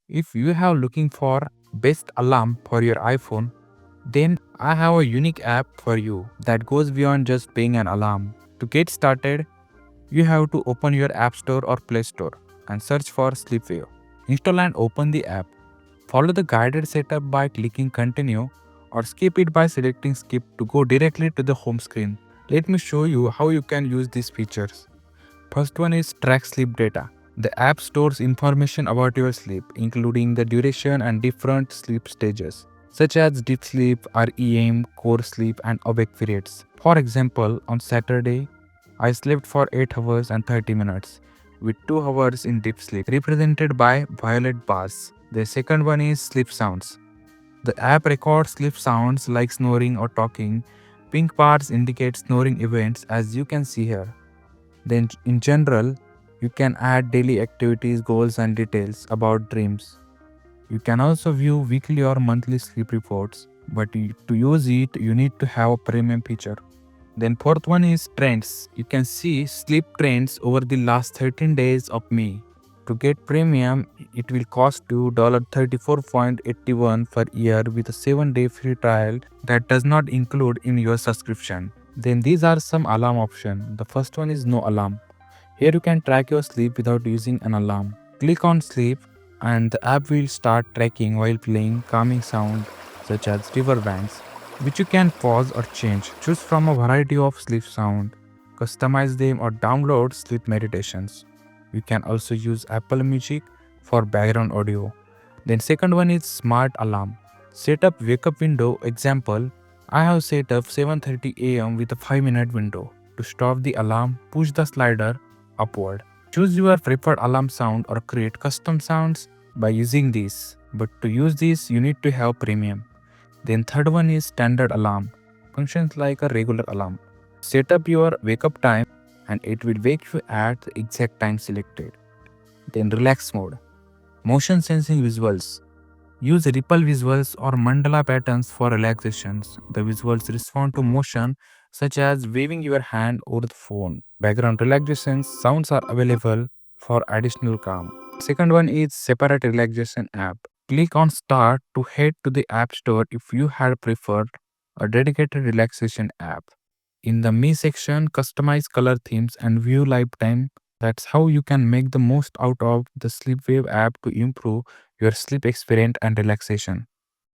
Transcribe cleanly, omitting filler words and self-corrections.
If you have looking for best alarm for your iPhone, then I have a unique app for you that goes beyond just being an alarm. To get started, you have to open your App Store or Play Store and search for Sleepwave. Install and open the app. Follow the guided setup by clicking continue or skip it by selecting skip to go directly to the home screen. Let me show you how you can use these features. First one is track sleep data. The app stores information about your sleep, including the duration and different sleep stages, such as deep sleep, REM, core sleep, and awake periods. For example, on Saturday, I slept for 8 hours and 30 minutes, with 2 hours in deep sleep, represented by violet bars. The second one is sleep sounds. The app records sleep sounds like snoring or talking. Pink bars indicate snoring events, as you can see here. Then, in general, you can add daily activities, goals, and details about dreams. You can also view weekly or monthly sleep reports, but to use it, you need to have a premium feature. Then, fourth one is trends. You can see sleep trends over the last 13 days of May. To get premium, it will cost you $34.81 per year with a 7-day free trial that does not include in your subscription. Then these are some alarm options. The first one is no alarm. Here you can track your sleep without using an alarm. Click on sleep and the app will start tracking while playing calming sound such as river bands, which you can pause or change. Choose from a variety of sleep sound, customize them or download sleep meditations. You can also use Apple Music for background audio. Then second one is smart alarm. Set up wake up window. Example, I have set up 7:30 a.m. with a 5-minute window. To stop the alarm, push the slider upward. Choose your preferred alarm sound or create custom sounds by using these. But to use this, you need to have premium. Then third one is standard alarm. Functions like a regular alarm. Set up your wake up time and it will wake you at the exact time selected. Then relax mode. Motion sensing visuals. Use ripple visuals or mandala patterns for relaxations. The visuals respond to motion such as waving your hand over the phone. Background relaxation sounds are available for additional calm. Second one is separate relaxation app. Click on start to head to the app store if you had preferred a dedicated relaxation app. In the Me section, customize color themes and view lifetime. That's how you can make the most out of the Sleepwave app to improve your sleep experience and relaxation.